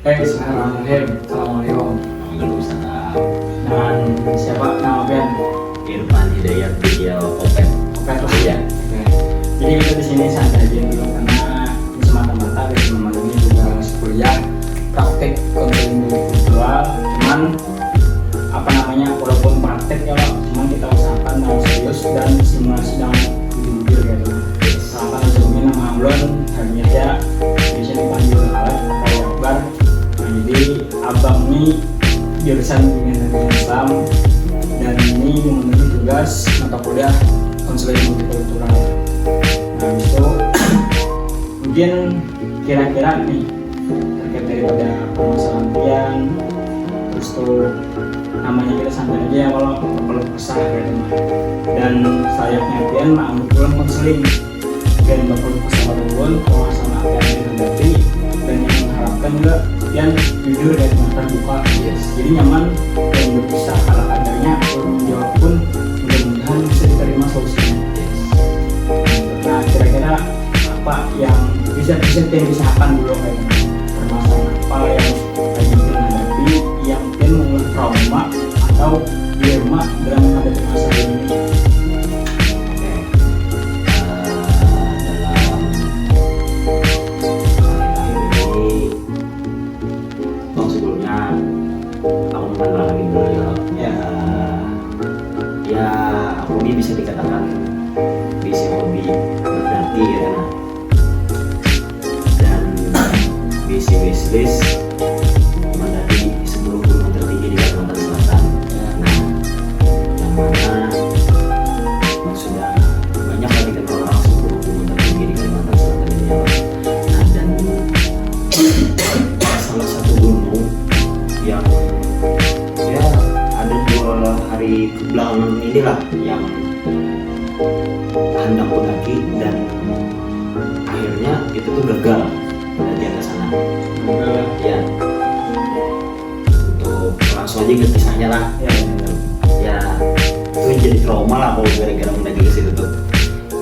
Bismillahirrahmanirrahim. Assalamualaikum. Waalaikumsalam. Dengan siapa? Nama Ben. Irfan Hidayat Video Opet. Oke, terus Ya. Oke. Jadi kita di sini santai aja dulu karena ini semata-mata dari teman ini juga kuliah praktek konten virtual. Cuman walaupun praktek ya Pak, cuman kita usahakan mau serius dan simulasi dengan jujur gitu. Misalkan sebelumnya nama Amlon hanya aja bisa dipanggil Alek atau Akbar. Nah, jadi abang ini jurusan Pendidikan Islam dan ini memenuhi tugas mata kuliah konseling multikultural. Nah itu mungkin kira-kira nih terkait daripada permasalahan pian, terus tuh namanya kita santai aja ya kalau perlu kesah gitu mah. Dan sayapnya pian mah ambil pulang konseling dan bakal kesah pada bulan permasalahan pian yang hadapi dan yang mengharapkan juga pian jujur dan terbuka. Jadi nyaman dan berpisah kalau kadarnya belum menjawab pun mudah-mudahan bisa diterima solusinya. Nah kira-kira apa yang bisa dipisahkan dulu kayak permasalahan apa yang lagi menghadapi yang mungkin mengalami trauma atau dilema dalam menghadapi masalah ini. Aku ini bisa dikatakan bisa hobi berarti ya kan, dan bisa wishlist mendaki 10 gunung tertinggi di Kalimantan Selatan. Nah, yang mana sudah banyak lagi kan orang 10 gunung tertinggi di Kalimantan Selatan ini ya. Nah, dan salah satu gunung yang ya ada 2 hari kebelakangan inilah yang hendak mendaki dan akhirnya itu tuh gagal pendakian ke sana. Ya, untuk langsung aja ke kisahnya lah. Ya, itu jadi trauma lah kalau gara-gara mendaki ke situ tuh.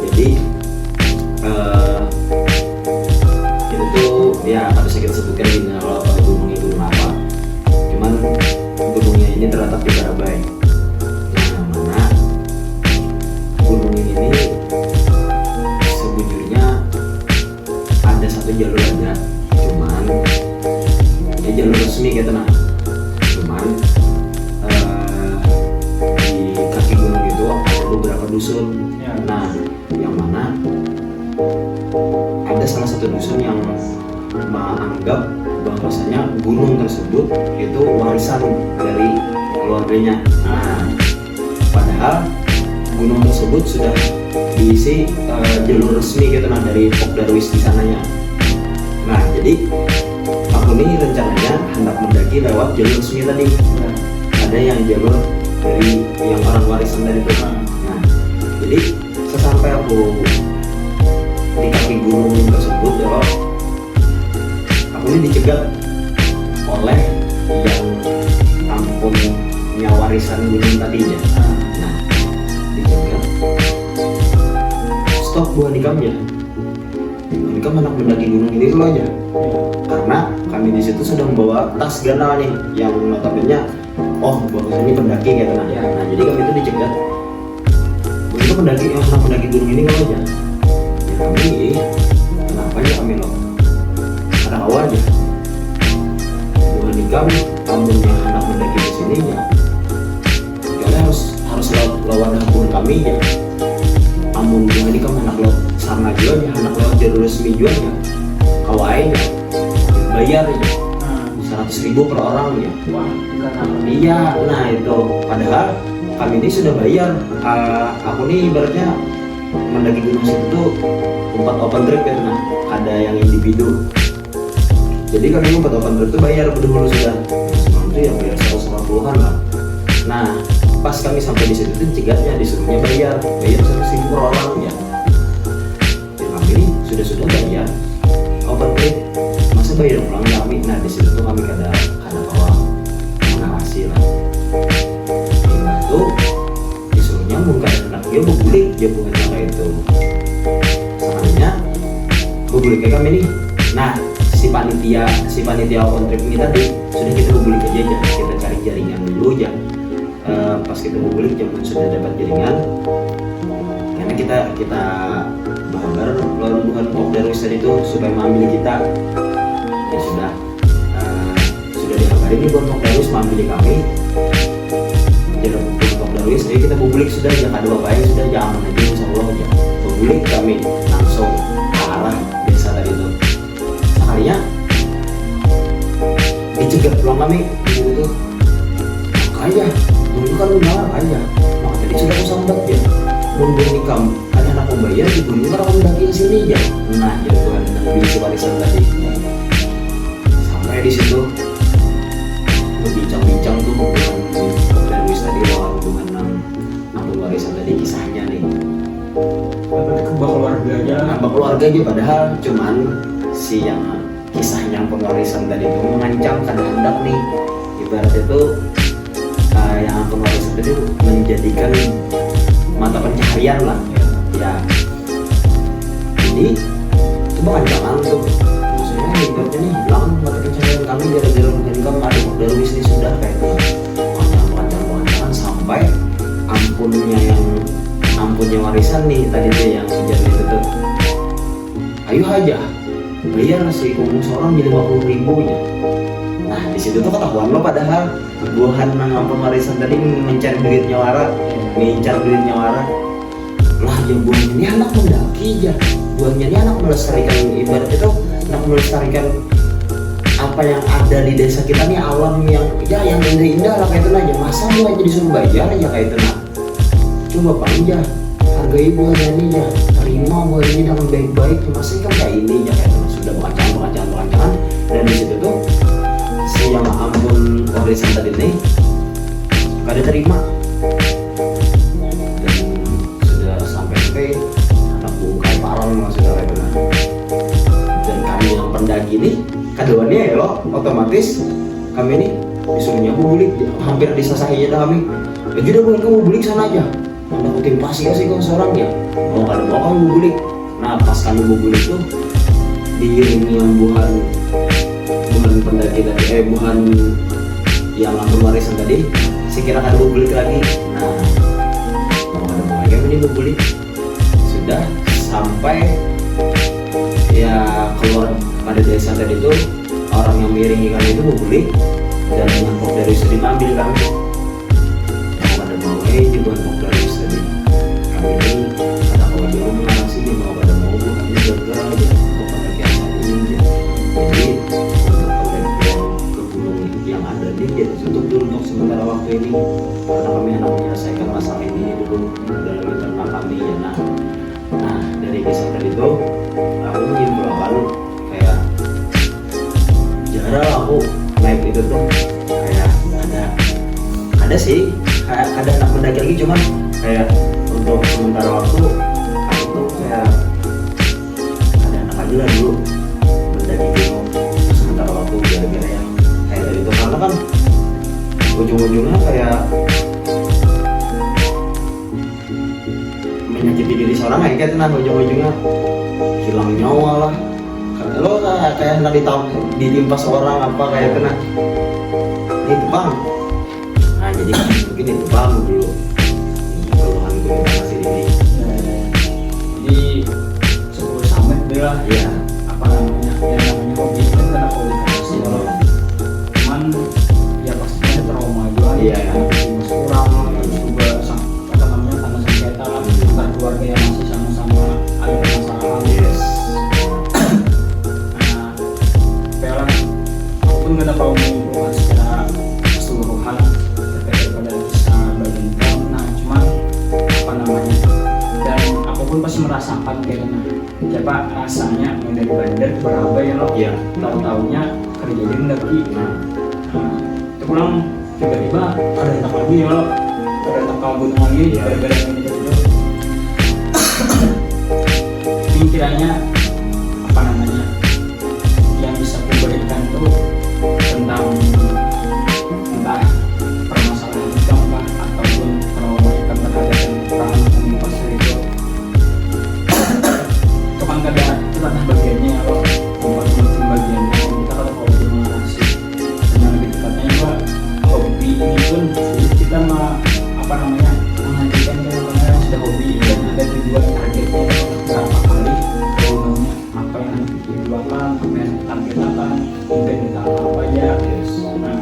Jadi itu tuh ya harus kita sebutkan di kalau gunung itu gunung apa. Cuman gunungnya ini terletak di Barabai. Yang mana gunung ini sebujurnya ada satu jalur aja, cuman ya jalur resmi gitu nah. Cuman di kaki gunung itu ada beberapa dusun. Nah, yang mana ada salah satu dusun yang menganggap bahwasanya gunung tersebut itu warisan dari keluarganya. Nah, padahal gunung tersebut sudah diisi jalur resmi gitu nah dari Pok Darwis di sananya. Nah, jadi aku ini rencananya hendak mendaki lewat jalur resmi tadi. Ada yang jalur dari yang orang warisan dari itu. Nah, jadi sesampai aku di kaki gunung tersebut ya, aku ini dicegat oleh yang ampunnya warisan gunung tadinya. Nah, dicegat, stop buah nikamnya. Nikam anak mendaki gunung ini dulu aja, karena kami di situ sudah membawa tas ganal nih yang notabene bahwa ini pendaki gitu nah. Nah, jadi kami itu dicegat. Begitu anak pendaki gunung ini kalau aja, ya kami kenapa aja kami loh, ada awal aja. Buah nikam tamunya anak mendaki di sini ya, kalian harus lawan hampur kami ya. Amun buah nikam anak lo sama jual ya, anak lewat jalur resmi jual ya, kawain ya, bayar ya 100.000 per orang ya. Wah, Iya, nah itu padahal kami ini sudah bayar. Aku nih ibaratnya mendaki gunung situ tuh tempat open trip ya, nah ada yang individu. Jadi kami tempat open trip tuh bayar dulu sudah. Sebelum itu ya bayar 150-an lah. Nah, pas kami sampai di situ tuh cegatnya disuruhnya bayar 100.000 per orang ya. Dan kami ini sudah bayar open trip, masa bayar pulang kami. Nah, di situ tuh kami kada bawa mengarasi lah. Nah itu disuruhnya bukan anak dia begulik dia bukan kayak itu. Sebenarnya begulik kayak kami nih. Nah, si Pak si panitia open trip ini tadi sudah kita bubulik aja, kita cari jaringan dulu ya. Pas kita bubulik zaman sudah dapat jaringan, karena kita bahabar lawan Tuhan Darwis tadi itu supaya mengambil kita, ya sudah dikabarin nih buat Darwis mengambil kami. Jadi buat Darwis, jadi kita bubulik sudah, jangan ada apa-apa, sudah jangan aja insya Allah ya. Bubulik kami langsung ke arah desa tadi itu. Sekalinya dicegat pulang kami itu aja, dulu kan lu marah aja, maka tadi sudah aku sambat ya, nunggu nikah ada anak membayar ibu ini kan aku daki sini ya. Nah ya Tuhan, dan bisi warisan tadi sampai di situ berbincang-bincang tuh dengan Darwis tadi lawan dengan nanggung warisan tadi, kisahnya nih kebak keluarga aja, nambah keluarga aja, padahal cuman si yang kisahnya pengwarisan tadi itu mengancam kada hendak nih, ibarat itu yang pengwarisan tadi menjadikan mata pencaharian lah ya. Jadi itu ancaman tuh, maksudnya ibaratnya nih hilang mata pencaharian kami gara-gara income ada Darwis ini sudah kayak itu ancaman sampai ampunnya warisan nih tadi tuh yang sejarah itu tuh, ayo aja bayar si kumpul seorang jadi 50.000 ya. Nah di situ tuh ketahuan lo, padahal buahan ngampun warisan tadi mencar duitnya wara lah ya. Buahnya ini anak mendaki ya, buahnya ini anak melestarikan, ibarat itu anak melestarikan apa yang ada di desa kita nih, alam yang indah-indah lah kayak itu aja. Masa mau aja disuruh bayar ya kayak itu nah. Coba bang ya, hargai buahnya ini ya, terima buah ini dengan baik-baik, masih kan kayak ini ya kayak itu. Sudah mengancam, dan di situ tuh si yang ampun warisan tadi nih kada terima, dan sudah sampai anak bungkai parang sudah kayak benar. Dan kami yang pendaki nih kadoannya ya lo, otomatis kami nih disuruhnya bubulik, hampir disasahi aja kami. Ya jadi bukan kamu bubulik sana aja, anda kutin pasti sih kau seorang ya, mau kada mau kamu bubulik. Nah pas kami bubulik tuh diiringi yang buhan pendaki tadi, buhan yang ampun warisan tadi, sekira kan bubulik lagi. Nah mau ada lagi ini bubulik sudah sampai ya keluar pada desa tadi itu, orang yang miringi kami itu bubulik dan yang dari sering ambil kami. Mau pada mau juga dari tadi kami ini ada kalau dia mau ngasih dia mau pada mau kami jaga aja mau pada biasa ini. Jadi untuk pendakian ke gunung yang ada di dia tutup dulu untuk sementara waktu ini, karena kami hendak menyelesaikan masalah ini dulu dalam internal kami ya. Nah dari kisah tadi itu aku menyimpulkan kayak jarang aku naik itu tuh kayak ada sih kayak ada anak mendaki lagi, cuman kayak untuk sementara waktu aku tuh kayak ada anak aja lah dulu mendaki gunung sementara waktu gara-gara yang kayak tadi itu, karena kan ujung-ujungnya kayak menyakiti diri seorang kayak gitu. Nah ujung-ujungnya hilang nyawa lah, lo kayak hendak ditimpa seorang apa kayak kena itu bang. Nah jadi mungkin itu bang dulu keluhan gue masih ini. Jadi 10 summit deh lah Iya. apa namanya, yang namanya hobi kan karena kualifikasi kalau cuman ya pastinya trauma juga Iya. masih kurang, terus juga apa namanya tanda sengketa antar keluarga yang masih sama-sama ada permasalahan. Yes. Pun nggak tahu menyimpulkan secara keseluruhan terkait daripada kisah bagian itu. Nah cuman apa namanya, dan aku pun pasti merasakan kayak siapa rasanya mau dari bandar ke Barabai ya lo, Iya. tahu-taunya kerja di mendaki. Nah Itu pulang tiba-tiba ada tak lagi ya lo, ada tak kabut lagi gara-gara ini itu. Pikirannya apa namanya yang bisa kuberikan tuh tentang entah permasalahan hidup kah ataupun trauma yang terhadap orang yang pasir itu kan kada itu kan bagiannya kalau kompartemen bagiannya apa aja. Nah,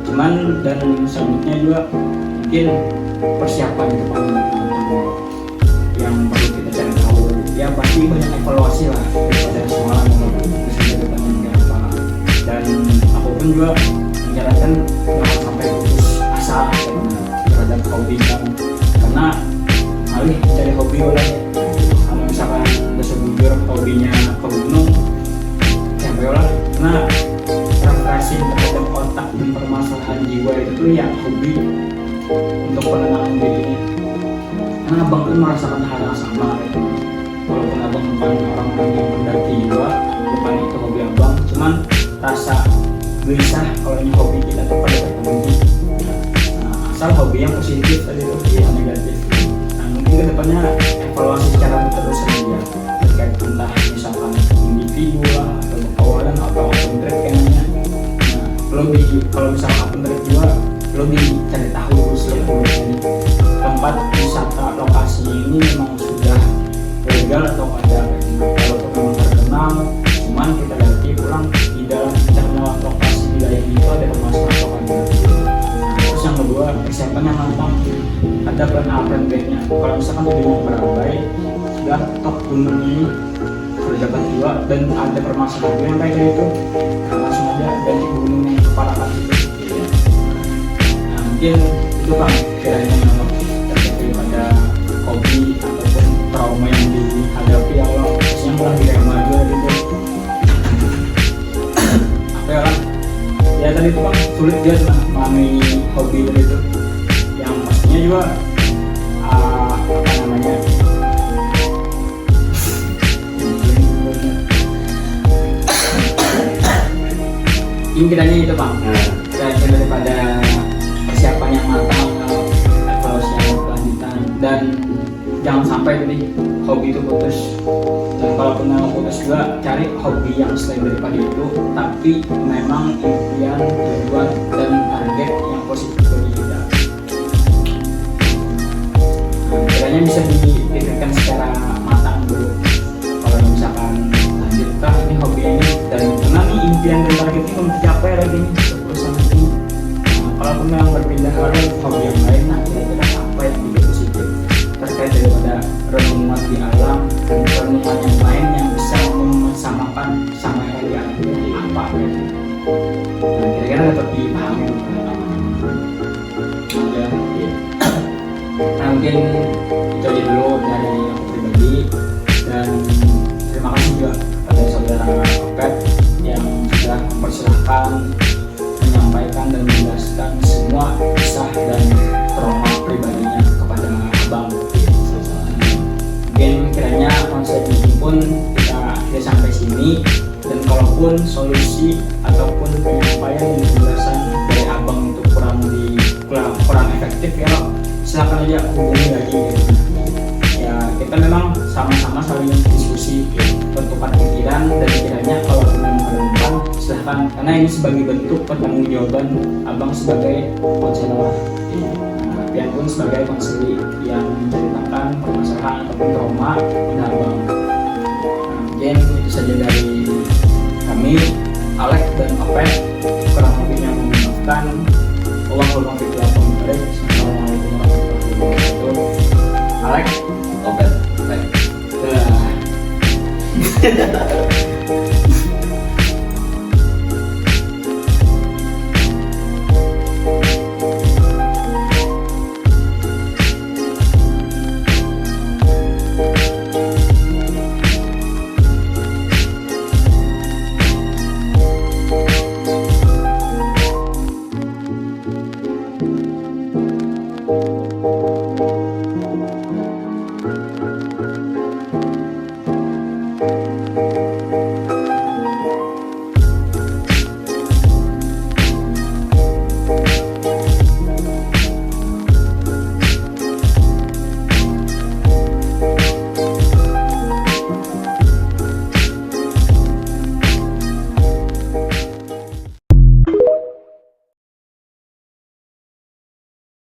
cuman dan selanjutnya juga mungkin persiapan itu paling yang perlu kita cari tahu. Ya pasti banyak evaluasi lah daripada semalam misalnya depannya apa. Dan aku pun juga menyarankan jangan sampai putus asa terhadap hobi kamu, karena alih cari hobi oleh kalau misalkan udah sebujur hobinya ke gunung ya bayolah, karena refreshing terhadap otak dan permasalahan jiwa itu ya hobi untuk penenangan diri. Karena abang pun merasakan hal yang sama gitu. Walaupun abang bukan orang-orang yang mendaki juga, bukan itu hobi abang, cuman rasa gelisah kalau hobi kita tuh pada terpenuhi. Nah, asal hobi yang positif tadi itu yang negatif. Nah, mungkin kedepannya evaluasi secara berterusan aja terkait entah misalkan individu lah atau kawalan atau open trip kayaknya. Nah, kalau misalkan open trip juga lebih cari tahu dulu ini tempat wisata lokasi ini memang sudah legal atau ada. Kalau memang terkenal, cuman kita lagi pulang di dalam internal lokasi wilayah itu ada permasalahan atau ada. Terus yang kedua, persiapan yang matang, ada plan A, plan B-nya. Kalau misalkan tujuan Barabai sudah top gunung ini berjabat juga dan ada permasalahan yang kayak gitu, nah, langsung aja ganti gunung yang kepalakan itu. Nah, mungkin itu Bang kiranya terkait pada hobi ataupun trauma yang dihadapi ya Allah, yang pulang di rumah juga gitu. Apa ya kan? Ya tadi itu Bang sulit dia memahami hobi itu, yang pastinya juga apa namanya ini kiranya itu Bang, kiranya daripada persiapan yang matang, evaluasi yang berkelanjutan, dan jangan sampai tadi hobi itu putus. Dan kalaupun mau putus juga cari hobi yang selain daripada itu, tapi memang impian, tujuan dan target yang positif bagi kita. Nah, kiranya bisa dipikirkan secara matang dulu. Kalau misalkan lanjutkah ini hobi ini dan karena nih impian dan target ini belum tercapai lagi nih urusan ini. Nah, kalaupun memang berpindah ke hobi yang lain, nah kira-kira apa yang lebih positif terkait daripada renungan di alam dan renungan yang lain yang bisa menyamakan sama yang apa gitu. Nah, kira-kira dapat dipahami ya. Nah, mungkin itu aja dulu dari aku pribadi, dan terima kasih juga pada saudara Opet yang sudah mempersilahkan menyampaikan dan menjelaskan semua kisah dan trauma pribadinya kepada abang. Mungkin kiranya konsep ini pun kita sampai sini, dan kalaupun solusi ataupun penyampaian dan penjelasan dari abang itu kurang efektif ya, silakan aja hubungi lagi ya. Kita memang sama-sama saling diskusi, bertukar pikiran, dan kiranya kalau memang ada umpan silahkan, karena ini sebagai bentuk pertanggungjawaban abang sebagai konselor, Pian pun sebagai konseling yang menceritakan permasalahan ataupun trauma pada abang. Nah, mungkin itu saja dari kami, Alex dan Opet.